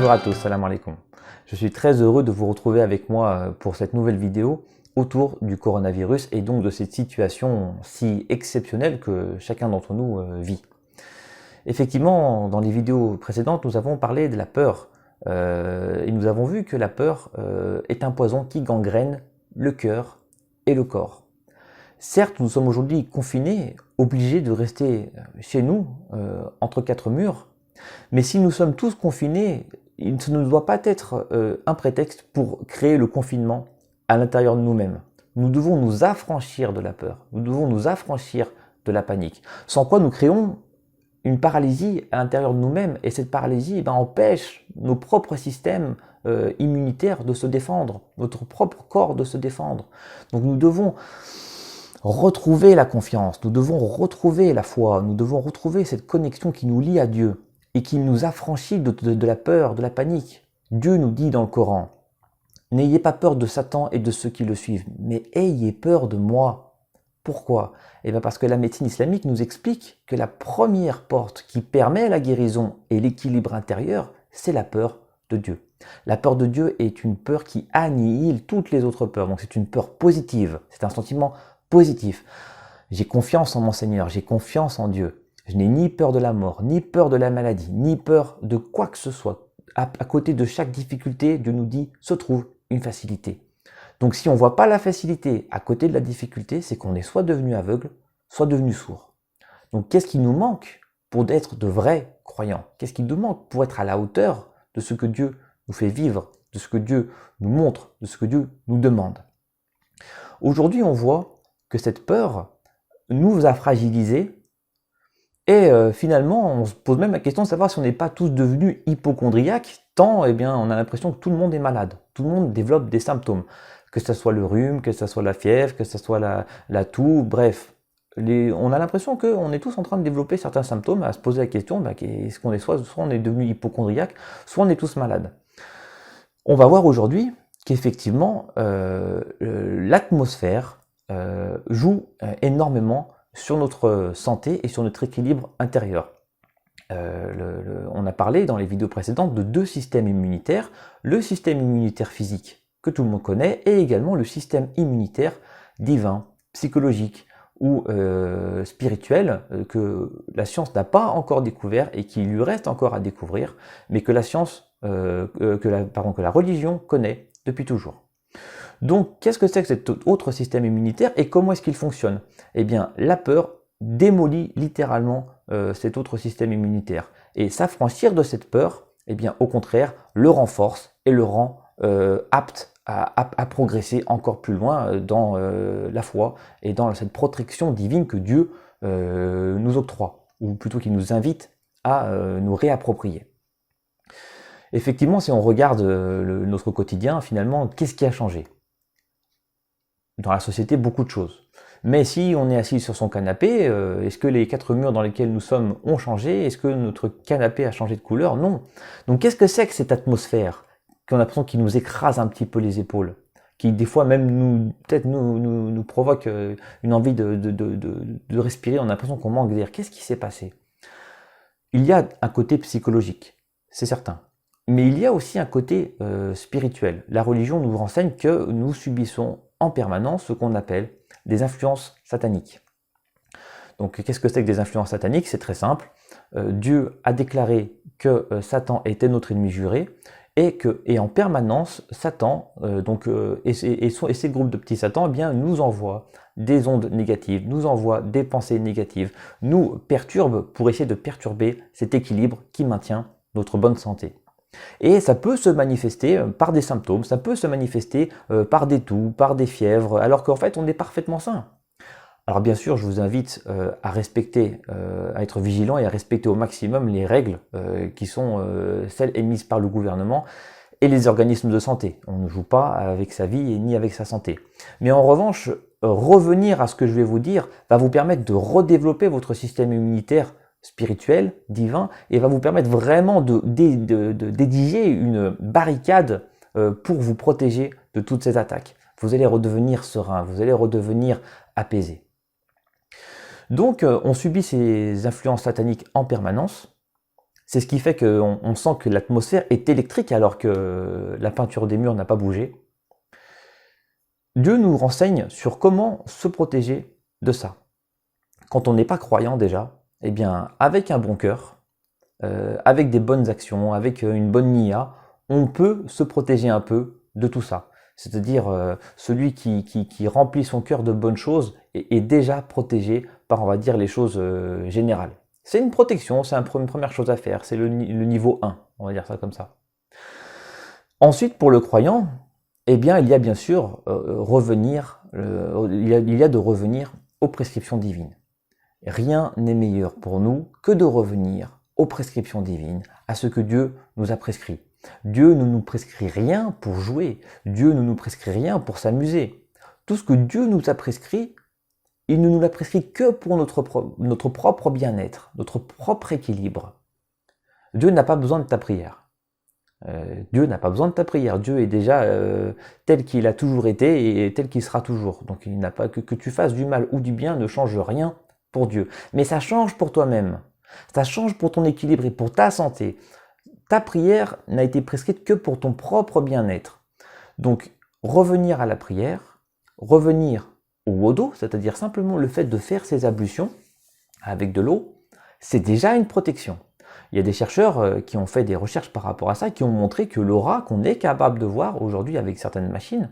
Bonjour à tous, salam alaikum. Je suis très heureux de vous retrouver avec moi pour cette nouvelle vidéo autour du coronavirus et donc de cette situation si exceptionnelle que chacun d'entre nous vit. Effectivement, dans les vidéos précédentes, nous avons parlé de la peur et nous avons vu que la peur est un poison qui gangrène le cœur et le corps. Certes, nous sommes aujourd'hui confinés, obligés de rester chez nous, entre quatre murs, mais si nous sommes tous confinés, ce ne doit pas être un prétexte pour créer le confinement à l'intérieur de nous-mêmes. Nous devons nous affranchir de la peur, nous devons nous affranchir de la panique, sans quoi nous créons une paralysie à l'intérieur de nous-mêmes, et cette paralysie empêche nos propres systèmes immunitaires de se défendre, notre propre corps de se défendre. Donc nous devons retrouver la confiance, nous devons retrouver la foi, nous devons retrouver cette connexion qui nous lie à Dieu et qui nous affranchit de la peur, de la panique. Dieu nous dit dans le Coran, « N'ayez pas peur de Satan et de ceux qui le suivent, mais ayez peur de moi. » Pourquoi? Eh bien parce que la médecine islamique nous explique que la première porte qui permet la guérison et l'équilibre intérieur, c'est la peur de Dieu. La peur de Dieu est une peur qui annihile toutes les autres peurs, donc c'est une peur positive, c'est un sentiment positif. J'ai confiance en mon Seigneur, j'ai confiance en Dieu. Je n'ai ni peur de la mort, ni peur de la maladie, ni peur de quoi que ce soit. À côté de chaque difficulté, Dieu nous dit, se trouve une facilité. Donc si on ne voit pas la facilité à côté de la difficulté, c'est qu'on est soit devenu aveugle, soit devenu sourd. Donc qu'est-ce qui nous manque pour être de vrais croyants? Qu'est-ce qui nous manque pour être à la hauteur de ce que Dieu nous fait vivre, de ce que Dieu nous montre, de ce que Dieu nous demande? Aujourd'hui, on voit que cette peur nous a fragilisés et finalement, on se pose même la question de savoir si on n'est pas tous devenus hypocondriaques, tant on a l'impression que tout le monde est malade, tout le monde développe des symptômes, que ce soit le rhume, que ce soit la fièvre, que ce soit la toux, bref. On a l'impression qu'on est tous en train de développer certains symptômes, à se poser la question, est-ce qu'on est soit on est devenu hypocondriaque, soit on est tous malades. On va voir aujourd'hui qu'effectivement, l'atmosphère joue énormément sur notre santé et sur notre équilibre intérieur. On a parlé dans les vidéos précédentes de deux systèmes immunitaires, le système immunitaire physique que tout le monde connaît et également le système immunitaire divin, psychologique ou spirituel que la science n'a pas encore découvert et qui lui reste encore à découvrir, mais que la science, que la religion connaît depuis toujours. Donc, qu'est-ce que c'est que cet autre système immunitaire et comment est-ce qu'il fonctionne? Eh bien, la peur démolit littéralement cet autre système immunitaire. Et s'affranchir de cette peur, eh bien, au contraire, le renforce et le rend apte à progresser encore plus loin dans la foi et dans cette protection divine que Dieu nous octroie, ou plutôt qu'il nous invite à nous réapproprier. Effectivement, si on regarde notre quotidien, finalement, qu'est-ce qui a changé? Dans la société, beaucoup de choses. Mais si on est assis sur son canapé, est-ce que les quatre murs dans lesquels nous sommes ont changé? Est-ce que notre canapé a changé de couleur? Non. Donc qu'est-ce que c'est que cette atmosphère qu'on a l'impression qui nous écrase un petit peu les épaules, qui des fois même peut-être nous provoque une envie de respirer, on a l'impression qu'on manque d'air. Qu'est-ce qui s'est passé? Il y a un côté psychologique, c'est certain. Mais il y a aussi un côté spirituel. La religion nous renseigne que nous subissons en permanence ce qu'on appelle des influences sataniques. Donc qu'est-ce que c'est que des influences sataniques? C'est très simple. Dieu a déclaré que Satan était notre ennemi juré et en permanence Satan et ces groupes de petits Satans nous envoient des ondes négatives, nous envoient des pensées négatives, nous perturbent pour essayer de perturber cet équilibre qui maintient notre bonne santé. Et ça peut se manifester par des symptômes, ça peut se manifester par des toux, par des fièvres, alors qu'en fait on est parfaitement sain. Alors bien sûr, je vous invite à respecter, à être vigilant et à respecter au maximum les règles qui sont celles émises par le gouvernement et les organismes de santé. On ne joue pas avec sa vie ni avec sa santé. Mais en revanche, revenir à ce que je vais vous dire va vous permettre de redévelopper votre système immunitaire spirituel, divin, et va vous permettre vraiment d'édiger une barricade pour vous protéger de toutes ces attaques. Vous allez redevenir serein, vous allez redevenir apaisé. Donc on subit ces influences sataniques en permanence, C'est ce qui fait qu'on sent que l'atmosphère est électrique alors que la peinture des murs n'a pas bougé. Dieu nous renseigne sur comment se protéger de ça. Quand on n'est pas croyant déjà, eh bien, avec un bon cœur, avec des bonnes actions, avec une bonne nia, on peut se protéger un peu de tout ça. C'est-à-dire celui qui remplit son cœur de bonnes choses est déjà protégé par, on va dire, les choses générales. C'est une protection, c'est une première chose à faire, c'est le niveau 1, on va dire ça comme ça. Ensuite, pour le croyant, eh bien, il y a bien sûr il y a de revenir aux prescriptions divines. Rien n'est meilleur pour nous que de revenir aux prescriptions divines, à ce que Dieu nous a prescrit. Dieu ne nous prescrit rien pour jouer, Dieu ne nous prescrit rien pour s'amuser. Tout ce que Dieu nous a prescrit, il ne nous l'a prescrit que pour notre propre bien-être, notre propre équilibre. Dieu n'a pas besoin de ta prière. Dieu n'a pas besoin de ta prière. Dieu est déjà tel qu'il a toujours été et tel qu'il sera toujours. Donc il n'a pas que tu fasses du mal ou du bien ne change rien pour Dieu. Mais ça change pour toi-même. Ça change pour ton équilibre et pour ta santé. Ta prière n'a été prescrite que pour ton propre bien-être. Donc revenir à la prière, revenir au wudu, c'est-à-dire simplement le fait de faire ces ablutions avec de l'eau, c'est déjà une protection. Il y a des chercheurs qui ont fait des recherches par rapport à ça, qui ont montré que l'aura qu'on est capable de voir aujourd'hui avec certaines machines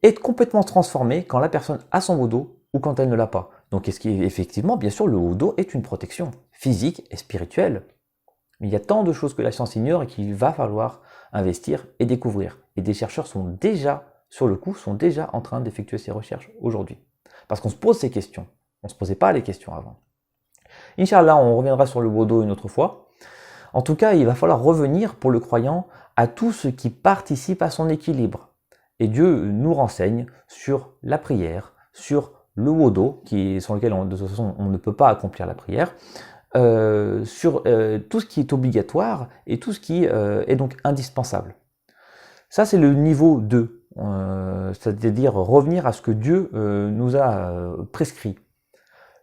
est complètement transformée quand la personne a son wudu ou quand elle ne l'a pas. Donc effectivement, bien sûr, le wudu est une protection physique et spirituelle. Mais il y a tant de choses que la science ignore et qu'il va falloir investir et découvrir. Et des chercheurs sont déjà, sur le coup, sont déjà en train d'effectuer ces recherches aujourd'hui. Parce qu'on se pose ces questions. On ne se posait pas les questions avant. Inch'Allah, on reviendra sur le wudu une autre fois. En tout cas, il va falloir revenir pour le croyant à tout ce qui participe à son équilibre. Et Dieu nous renseigne sur la prière, sur le wudu, sans lequel de toute façon on ne peut pas accomplir la prière, sur tout ce qui est obligatoire et tout ce qui est donc indispensable. Ça, c'est le niveau 2, c'est-à-dire revenir à ce que Dieu nous a prescrit.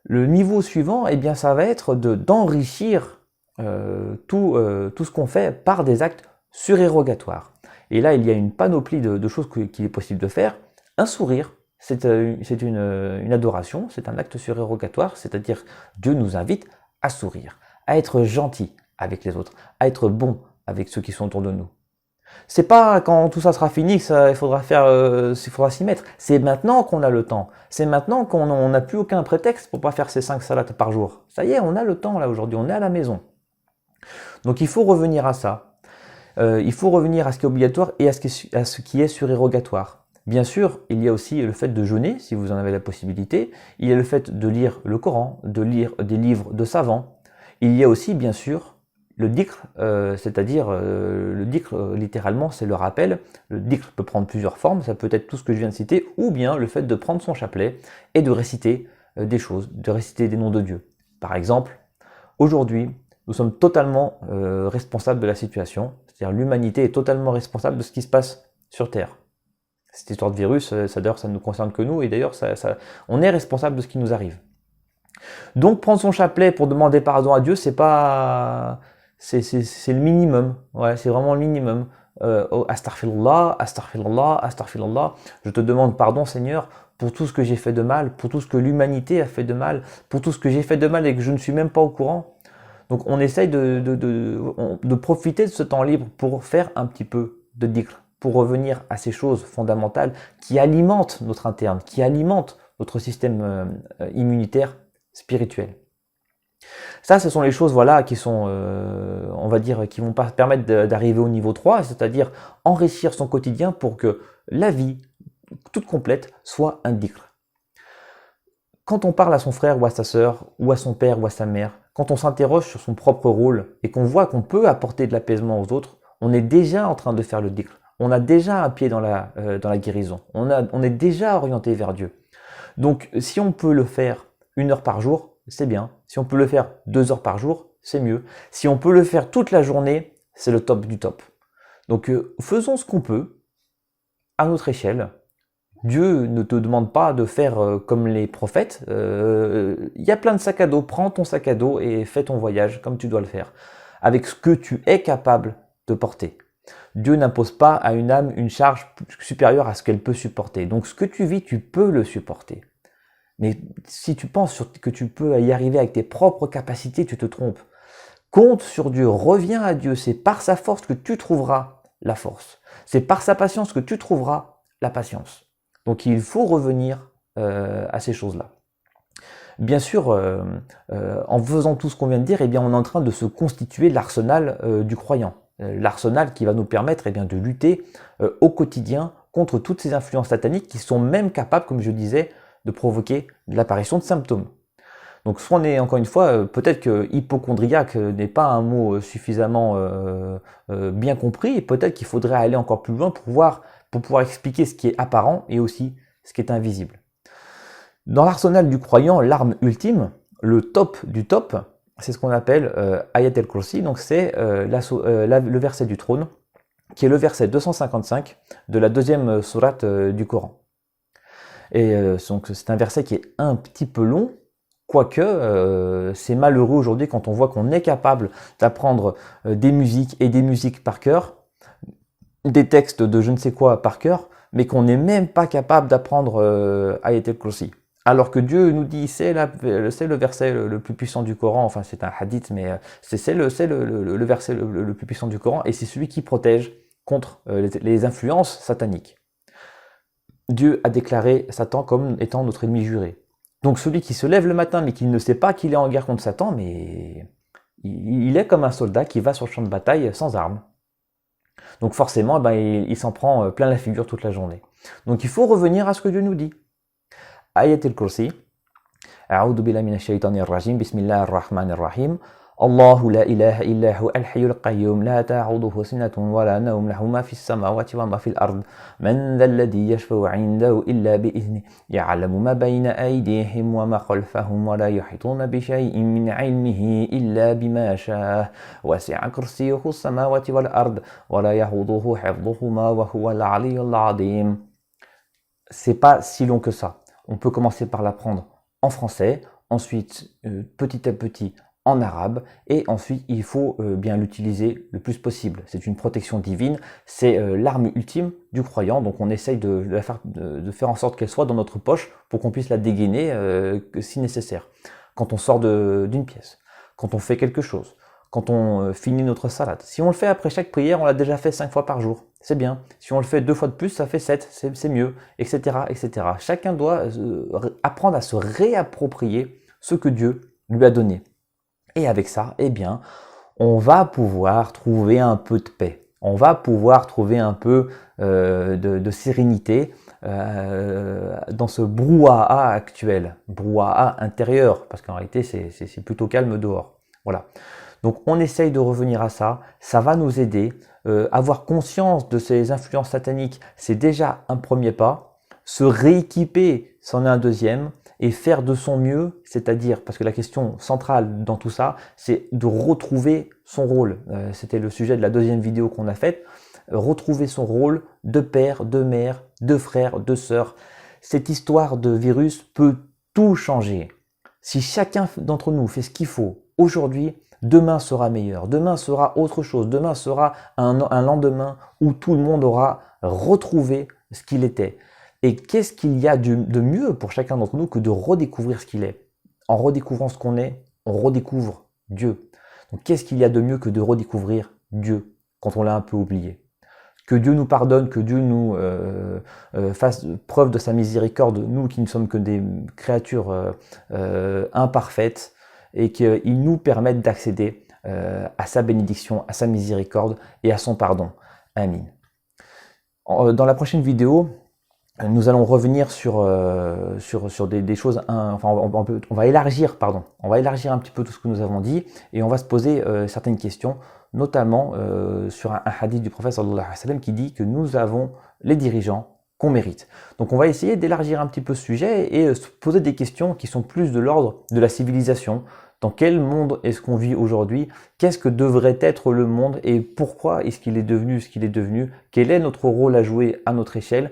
Le niveau suivant, eh bien, ça va être d'enrichir tout ce qu'on fait par des actes surérogatoires. Et là, il y a une panoplie de choses qu'il est possible de faire. Un sourire, c'est une adoration, c'est un acte surérogatoire, c'est-à-dire Dieu nous invite à sourire, à être gentil avec les autres, à être bon avec ceux qui sont autour de nous. C'est pas quand tout ça sera fini qu'il faudra s'y mettre. C'est maintenant qu'on a le temps. C'est maintenant qu'on n'a plus aucun prétexte pour pas faire ces 5 salades par jour. Ça y est, on a le temps là aujourd'hui, on est à la maison. Donc il faut revenir à ça. Il faut revenir à ce qui est obligatoire et à ce qui est surérogatoire. Bien sûr, il y a aussi le fait de jeûner, si vous en avez la possibilité. Il y a le fait de lire le Coran, de lire des livres de savants. Il y a aussi, bien sûr, le dhikr, c'est-à-dire le dhikr, littéralement, c'est le rappel. Le dhikr peut prendre plusieurs formes, ça peut être tout ce que je viens de citer, ou bien le fait de prendre son chapelet et de réciter des choses, de réciter des noms de Dieu. Par exemple, aujourd'hui, nous sommes totalement responsables de la situation, c'est-à-dire l'humanité est totalement responsable de ce qui se passe sur Terre. Cette histoire de virus, d'ailleurs, ça ne nous concerne que nous, et d'ailleurs, on est responsable de ce qui nous arrive. Donc, prendre son chapelet pour demander pardon à Dieu, c'est le minimum. Ouais, c'est vraiment le minimum. Astaghfirullah, astaghfirullah, astaghfirullah. Je te demande pardon, Seigneur, pour tout ce que j'ai fait de mal, pour tout ce que l'humanité a fait de mal, pour tout ce que j'ai fait de mal et que je ne suis même pas au courant. Donc, on essaye de profiter de ce temps libre pour faire un petit peu de dhikr, pour revenir à ces choses fondamentales qui alimentent notre interne, qui alimentent notre système immunitaire spirituel. Ça, ce sont les choses, voilà, qui sont, on va dire, qui vont permettre d'arriver au niveau 3, c'est-à-dire enrichir son quotidien pour que la vie toute complète soit un dhikr. Quand on parle à son frère ou à sa sœur, ou à son père ou à sa mère, quand on s'interroge sur son propre rôle et qu'on voit qu'on peut apporter de l'apaisement aux autres, on est déjà en train de faire le dhikr. On a déjà un pied dans la guérison. On est déjà orienté vers Dieu. Donc, si on peut le faire 1 heure par jour, c'est bien. Si on peut le faire 2 heures par jour, c'est mieux. Si on peut le faire toute la journée, c'est le top du top. Donc, faisons ce qu'on peut à notre échelle. Dieu ne te demande pas de faire comme les prophètes. Il y a plein de sacs à dos. Prends ton sac à dos et fais ton voyage comme tu dois le faire. avec ce que tu es capable de porter. Dieu n'impose pas à une âme une charge supérieure à ce qu'elle peut supporter. Donc ce que tu vis, tu peux le supporter. Mais si tu penses que tu peux y arriver avec tes propres capacités, tu te trompes. Compte sur Dieu, reviens à Dieu. C'est par sa force que tu trouveras la force. C'est par sa patience que tu trouveras la patience. Donc il faut revenir à ces choses-là. Bien sûr, en faisant tout ce qu'on vient de dire, eh bien, on est en train de se constituer l'arsenal du croyant. L'arsenal qui va nous permettre de lutter au quotidien contre toutes ces influences sataniques qui sont même capables, comme je disais, de provoquer l'apparition de symptômes. Donc soit on est, encore une fois, peut-être que hypocondriaque n'est pas un mot suffisamment bien compris, et peut-être qu'il faudrait aller encore plus loin pour pouvoir expliquer ce qui est apparent et aussi ce qui est invisible. Dans l'arsenal du croyant, l'arme ultime, le top du top, c'est ce qu'on appelle Ayat al-Kursi, donc c'est le verset du trône, qui est le verset 255 de la deuxième sourate du Coran. Et donc c'est un verset qui est un petit peu long, quoique c'est malheureux aujourd'hui quand on voit qu'on est capable d'apprendre des musiques et des musiques par cœur, des textes de je ne sais quoi par cœur, mais qu'on n'est même pas capable d'apprendre Ayat al-Kursi. Alors que Dieu nous dit, c'est le verset le plus puissant du Coran, enfin c'est un hadith, mais c'est le verset le plus puissant du Coran, et c'est celui qui protège contre les influences sataniques. Dieu a déclaré Satan comme étant notre ennemi juré. Donc celui qui se lève le matin mais qui ne sait pas qu'il est en guerre contre Satan, mais il est comme un soldat qui va sur le champ de bataille sans armes. Donc forcément, il s'en prend plein la figure toute la journée. Donc il faut revenir à ce que Dieu nous dit. Ayat al-Kursi. A'udhu billahi minash shaitanir rajim. Bismillahir rahmanir rahim. Allahu la ilaha illa hu al-hayyul qayyum la ta'uduhu sinatun wa la nawm lahu ma fis samawati wa ma fil ard. Man dhal ladhi yashfa'u 'indahu illa bi idhnihi. Ya'lamu ma bayna aydihim wa ma khalfahum wa la yuhituna bi shay'in min 'ilmihi illa bima sha'a. Wasi'a kursiyyuhu as-samawati wal ard wa la yahuduhu hifdhuhuma wa huwa al-'aliyyul 'azim. C'est pas si long que ça. On peut commencer par l'apprendre en français, ensuite petit à petit en arabe, et ensuite il faut bien l'utiliser le plus possible. C'est une protection divine, c'est l'arme ultime du croyant, donc on essaye de faire en sorte qu'elle soit dans notre poche pour qu'on puisse la dégainer si nécessaire. Quand on sort d'une pièce, quand on fait quelque chose, quand on finit notre salade. Si on le fait après chaque prière, on l'a déjà fait 5 fois par jour, c'est bien. Si on le fait 2 fois de plus, ça fait 7, c'est mieux, etc., etc. Chacun doit apprendre à se réapproprier ce que Dieu lui a donné. Et avec ça, eh bien, on va pouvoir trouver un peu de paix. On va pouvoir trouver un peu de sérénité dans ce brouhaha actuel, brouhaha intérieur, parce qu'en réalité, c'est plutôt calme dehors. Voilà. Donc on essaye de revenir à ça, ça va nous aider. Avoir conscience de ces influences sataniques, c'est déjà un premier pas. Se rééquiper, c'en est un deuxième. Et faire de son mieux, c'est-à-dire, parce que la question centrale dans tout ça, c'est de retrouver son rôle. C'était le sujet de la deuxième vidéo qu'on a faite. Retrouver son rôle de père, de mère, de frère, de sœur. Cette histoire de virus peut tout changer. Si chacun d'entre nous fait ce qu'il faut aujourd'hui, demain sera meilleur, demain sera autre chose, demain sera un lendemain où tout le monde aura retrouvé ce qu'il était. Et qu'est-ce qu'il y a de mieux pour chacun d'entre nous que de redécouvrir ce qu'il est? En redécouvrant ce qu'on est, on redécouvre Dieu. Donc qu'est-ce qu'il y a de mieux que de redécouvrir Dieu quand on l'a un peu oublié? Que Dieu nous pardonne, que Dieu nous fasse preuve de sa miséricorde, nous qui ne sommes que des créatures imparfaites, et qu'il nous permette d'accéder à sa bénédiction, à sa miséricorde et à son pardon. Amin. Dans la prochaine vidéo, nous allons revenir sur des choses, on va élargir un petit peu tout ce que nous avons dit, et on va se poser certaines questions, notamment sur un hadith du prophète sallallahu alayhi wa sallam qui dit que nous avons les dirigeants qu'on mérite. Donc on va essayer d'élargir un petit peu ce sujet et se poser des questions qui sont plus de l'ordre de la civilisation. Dans quel monde est-ce qu'on vit aujourd'hui? Qu'est-ce que devrait être le monde et pourquoi est-ce qu'il est devenu ce qu'il est devenu? Quel est notre rôle à jouer à notre échelle?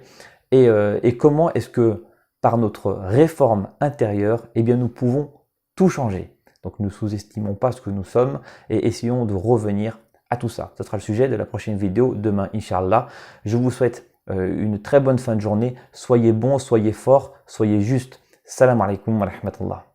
Et comment est-ce que par notre réforme intérieure, eh bien nous pouvons tout changer. Donc ne sous-estimons pas ce que nous sommes et essayons de revenir à tout ça. Ce sera le sujet de la prochaine vidéo demain, Inch'Allah. Je vous souhaite une très bonne fin de journée. Soyez bons, soyez forts, soyez justes. Salam alaikum wa rahmatullah.